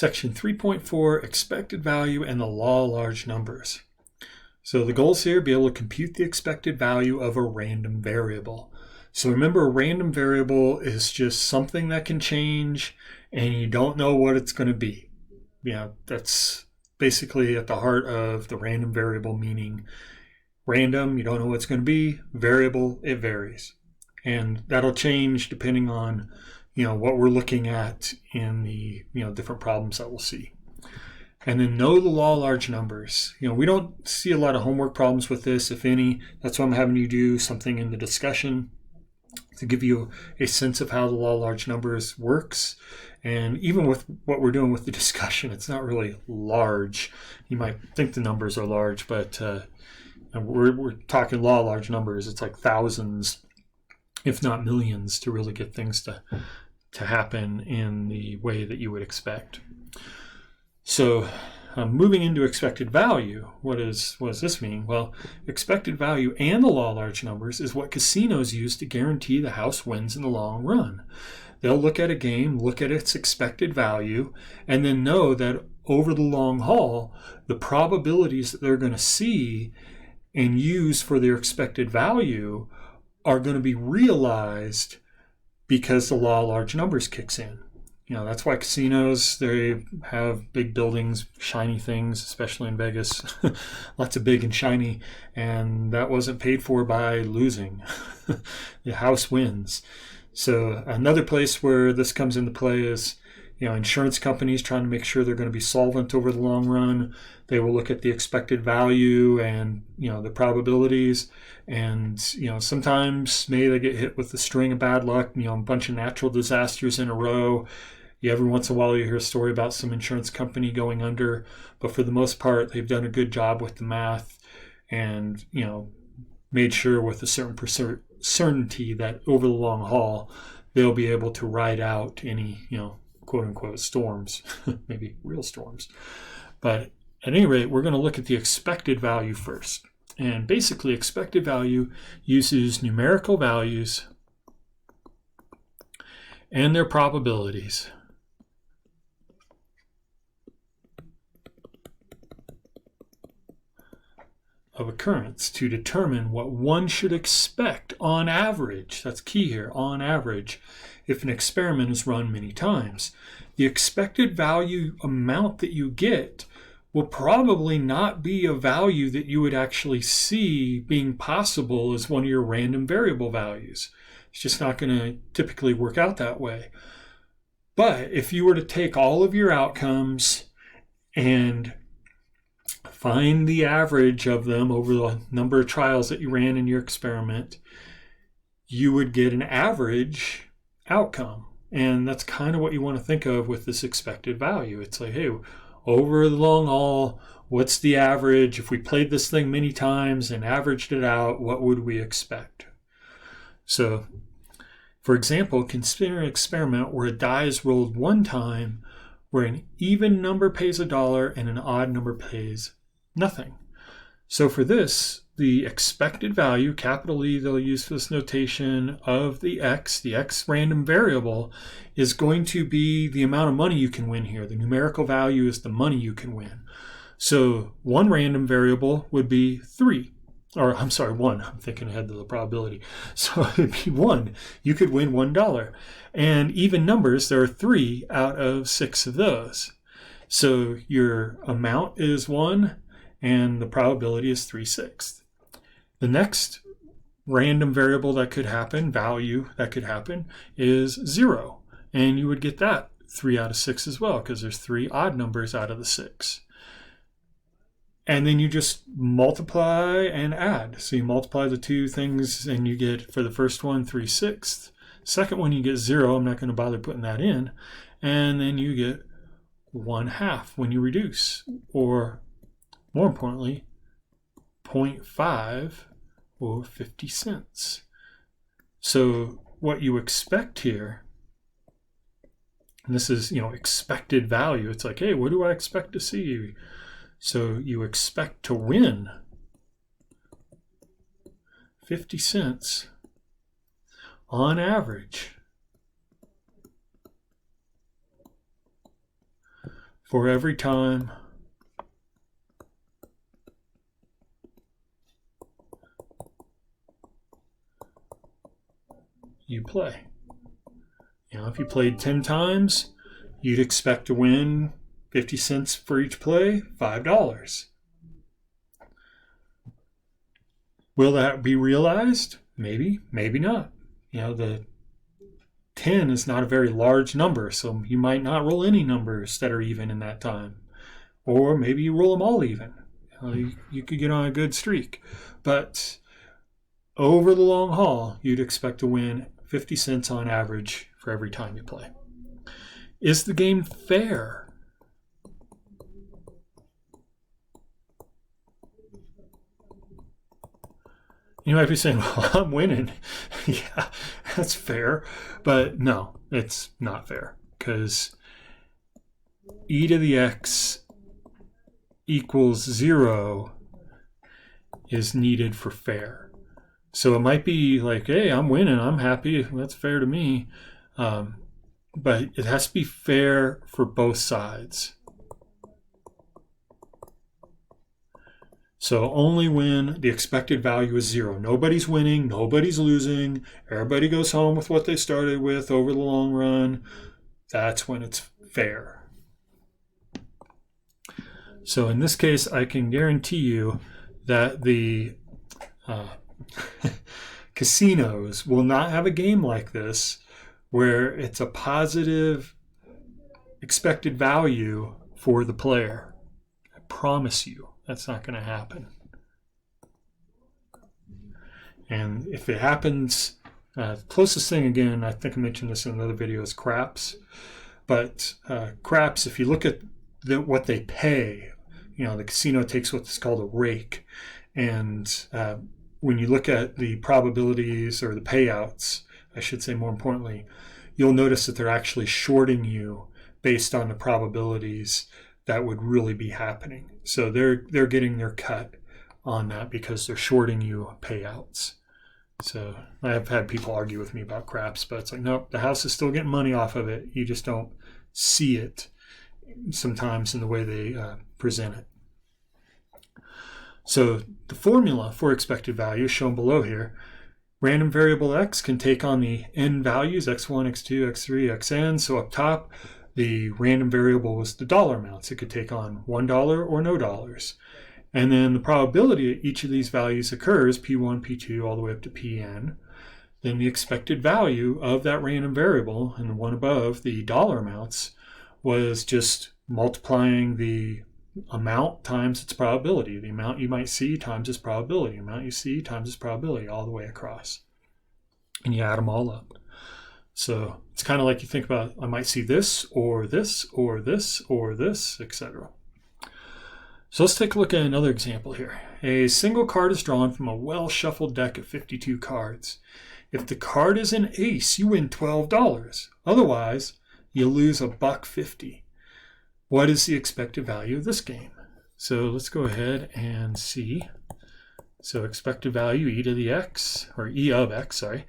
Section 3.4, expected value and the law of large numbers. So the goals here, be able to compute the expected value of a random variable. So remember, a random variable is just something that can change and you don't know what it's going to be. That's basically at the heart of the random variable, meaning random, you don't know what it's going to be, variable, it varies. And that'll change depending on what we're looking at in the different problems that we'll see. And then know the law of large numbers. We don't see a lot of homework problems with this, if any. That's why I'm having you do something in the discussion to give you a sense of how the law of large numbers works. And even with what we're doing with the discussion, it's not really large. You might think the numbers are large, but we're talking law of large numbers. It's like thousands, if not millions, to really get things to happen in the way that you would expect. So moving into expected value, what does this mean? Well, expected value and the law of large numbers is what casinos use to guarantee the house wins in the long run. They'll look at a game, look at its expected value, and then know that over the long haul, the probabilities that they're going to see and use for their expected value are going to be realized because the law of large numbers kicks in. That's why casinos, they have big buildings, shiny things, especially in Vegas, lots of big and shiny, and that wasn't paid for by losing. The house wins. So another place where this comes into play is, insurance companies trying to make sure they're going to be solvent over the long run. They will look at the expected value and, the probabilities. And, sometimes maybe they get hit with a string of bad luck, a bunch of natural disasters in a row. Every once in a while you hear a story about some insurance company going under, but for the most part, they've done a good job with the math and, made sure with a certain certainty that over the long haul, they'll be able to ride out any, quote unquote storms, maybe real storms. But at any rate, we're going to look at the expected value first. And basically, expected value uses numerical values and their probabilities of occurrence to determine what one should expect on average. That's key here, on average, if an experiment is run many times. The expected value amount that you get will probably not be a value that you would actually see being possible as one of your random variable values. It's just not going to typically work out that way. But if you were to take all of your outcomes and find the average of them over the number of trials that you ran in your experiment, you would get an average outcome. And that's kind of what you want to think of with this expected value. It's like, hey, over the long haul, what's the average? If we played this thing many times and averaged it out, what would we expect? So, for example, consider an experiment where a die is rolled one time, where an even number pays $1 and an odd number pays nothing. So for this, the expected value, capital E, they'll use for this notation, of the X random variable, is going to be the amount of money you can win here. The numerical value is the money you can win. So one random variable would be 3. Or I'm sorry, 1. I'm thinking ahead to the probability. So it'd be 1. You could win $1. And even numbers, there are 3 out of 6 of those. So your amount is 1, and the probability is 3/6. The next random variable that could happen, value that could happen, is 0. And you would get that 3 out of 6 as well, because there's 3 odd numbers out of the 6. And then you just multiply and add. So you multiply the two things and you get, for the first one, 3/6. Second one, you get 0. I'm not going to bother putting that in. And then you get 1/2 when you reduce. Or, more importantly, 0.5 or 50 cents. So what you expect here, and this is, expected value. It's like, hey, what do I expect to see? So you expect to win 50 cents on average for every time you play. You know, if you played 10 times, you'd expect to win 50 cents for each play, $5. Will that be realized? Maybe, maybe not. You know, the 10 is not a very large number, so you might not roll any numbers that are even in that time. Or maybe you roll them all even. You could get on a good streak. But over the long haul, you'd expect to win 50 cents on average for every time you play. Is the game fair? You might be saying, well, I'm winning. Yeah, that's fair. But no, it's not fair, because e to the x equals 0 is needed for fair. So it might be like, hey, I'm winning, I'm happy, that's fair to me. But it has to be fair for both sides. So only when the expected value is 0. Nobody's winning, nobody's losing, everybody goes home with what they started with over the long run. That's when it's fair. So in this case, I can guarantee you that the casinos will not have a game like this where it's a positive expected value for the player. I promise you. That's not going to happen. And if it happens, closest thing, again, I think I mentioned this in another video, is craps. But craps, if you look at what they pay, you know, the casino takes what's called a rake. And when you look at the probabilities, or the payouts, I should say more importantly, you'll notice that they're actually shorting you based on the probabilities that would really be happening. So they're getting their cut on that because they're shorting you payouts. So I have had people argue with me about craps, but it's like, nope, the house is still getting money off of it. You just don't see it sometimes in the way they present it. So the formula for expected value is shown below here. Random variable x can take on the n values, x1, x2, x3, xn. So up top, the random variable was the dollar amounts. It could take on $1 or no dollars. And then the probability that each of these values occurs, P1, P2, all the way up to Pn. Then the expected value of that random variable, and the one above, the dollar amounts, was just multiplying the amount times its probability. The amount you might see times its probability. The amount you see times its probability, all the way across. And you add them all up. So it's kind of like you think about, I might see this, or this, or this, or this, etc. So let's take a look at another example here. A single card is drawn from a well-shuffled deck of 52 cards. If the card is an ace, you win $12. Otherwise, you lose $1.50. What is the expected value of this game? So let's go ahead and see. So expected value, e to the x, or e of x, sorry,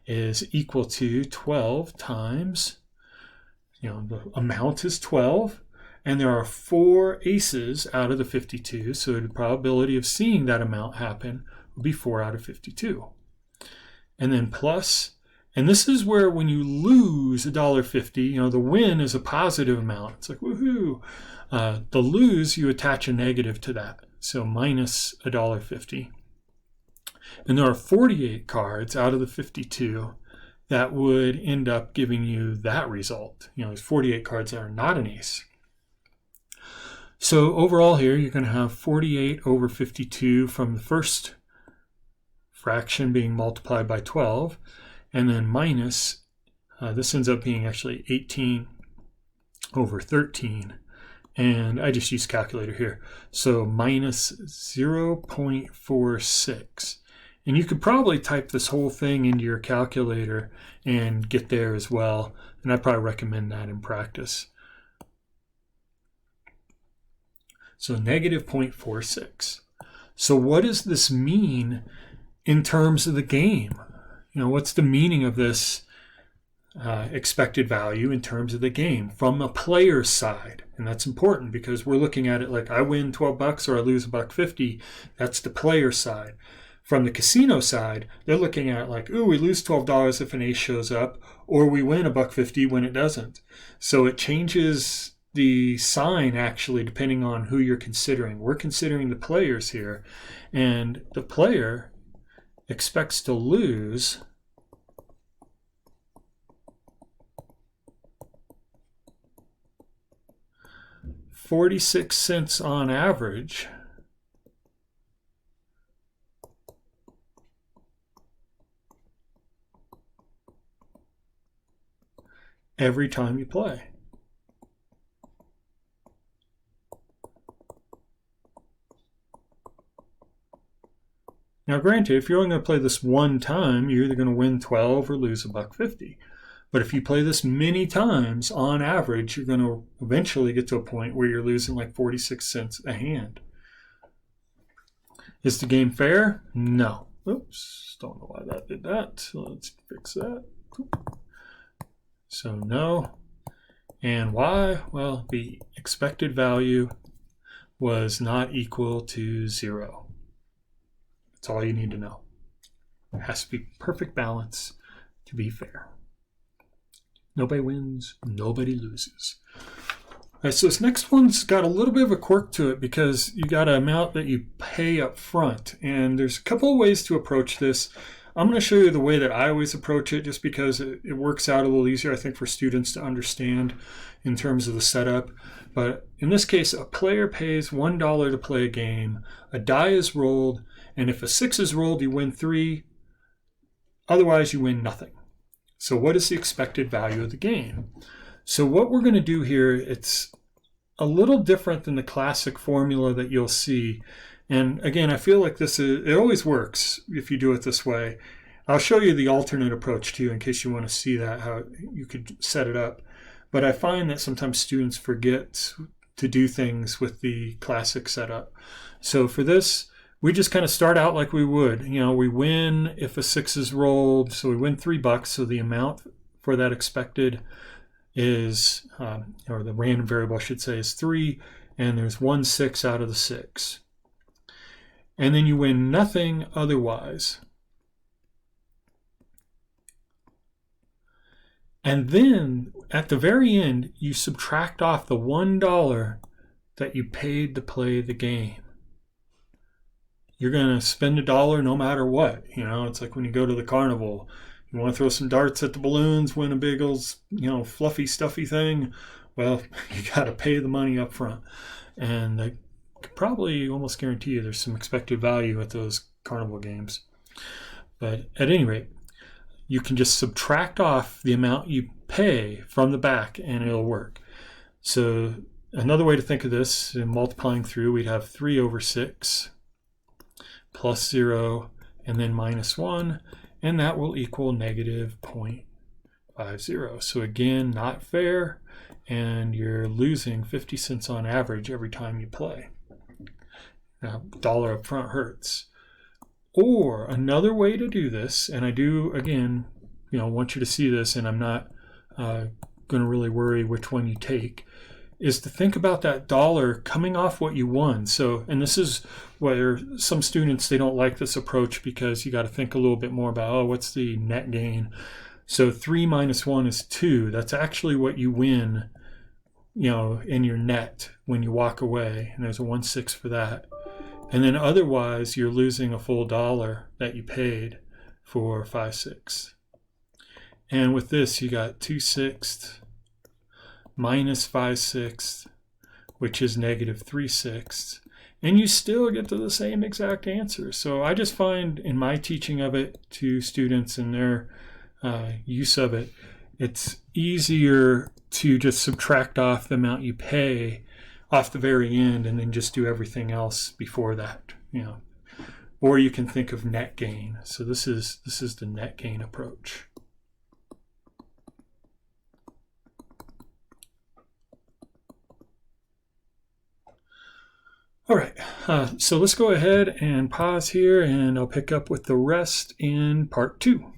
is equal to 12 times, the amount is 12, and there are 4 aces out of the 52, so the probability of seeing that amount happen would be 4 out of 52. And then plus, and this is where when you lose $1.50, the win is a positive amount. It's like, woohoo. The lose, you attach a negative to that, so minus $1.50. And there are 48 cards out of the 52 that would end up giving you that result. There's 48 cards that are not an ace. So overall here, you're going to have 48 over 52 from the first fraction being multiplied by 12, and then minus, this ends up being actually 18 over 13. And I just use calculator here. So minus 0.46. And you could probably type this whole thing into your calculator and get there as well. And I probably recommend that in practice. So negative 0.46. So what does this mean in terms of the game? What's the meaning of this expected value in terms of the game from a player's side. And that's important because we're looking at it like I win $12 or I lose $1.50. That's the player side. From the casino side, they're looking at it like, ooh, we lose $12 if an ace shows up, or we win $1.50 when it doesn't. So it changes the sign actually depending on who you're considering. We're considering the players here, and the player expects to lose 46 cents on average every time you play. Now, granted, if you're only going to play this one time, you're either going to win 12 or lose $1.50. But if you play this many times, on average, you're going to eventually get to a point where you're losing like 46 cents a hand. Is the game fair? No. Oops, don't know why that did that. So let's fix that. So no. And why? Well, the expected value was not equal to 0. That's all you need to know. It has to be perfect balance to be fair. Nobody wins, nobody loses. All right, so this next one's got a little bit of a quirk to it because you got an amount that you pay up front. And there's a couple of ways to approach this. I'm going to show you the way that I always approach it just because it works out a little easier, I think, for students to understand in terms of the setup. But in this case, a player pays $1 to play a game. A die is rolled, and if a 6 is rolled, you win 3. Otherwise, you win nothing. So what is the expected value of the game? So what we're going to do here, it's a little different than the classic formula that you'll see. And again, I feel like it always works if you do it this way. I'll show you the alternate approach too in case you want to see that, how you could set it up. But I find that sometimes students forget to do things with the classic setup. So for this, we just kind of start out like we would. We win if a 6 is rolled, so we win $3. So the amount for that expected is, or the random variable I should say, is 3, and there's 1 6 out of the 6. And then you win nothing otherwise. And then at the very end, you subtract off the $1 that you paid to play the game. You're going to spend $1 no matter what. It's like when you go to the carnival. You want to throw some darts at the balloons, win a big old, fluffy, stuffy thing. Well, you got to pay the money up front. And I could probably almost guarantee you there's some expected value at those carnival games. But at any rate, you can just subtract off the amount you pay from the back and it'll work. So another way to think of this, in multiplying through, we'd have 3 over 6 plus 0 and then minus 1, and that will equal negative 0.50. So again, not fair, and you're losing 50 cents on average every time you play. Now, $1 up front hurts. Or another way to do this, and I do, again, want you to see this, and I'm not going to really worry which one you take, is to think about that $1 coming off what you won. So, and this is where some students, they don't like this approach because you got to think a little bit more about, what's the net gain? So 3 minus 1 is 2. That's actually what you win, in your net when you walk away. And there's a 1/6 for that. And then otherwise, you're losing a full $1 that you paid for 5/6. And with this, you got 2/6 minus 5/6, which is negative 3/6. And you still get to the same exact answer. So I just find in my teaching of it to students and their use of it, it's easier to just subtract off the amount you pay off the very end and then just do everything else before that, Or you can think of net gain. So this is the net gain approach. All right, so let's go ahead and pause here, and I'll pick up with the rest in part 2.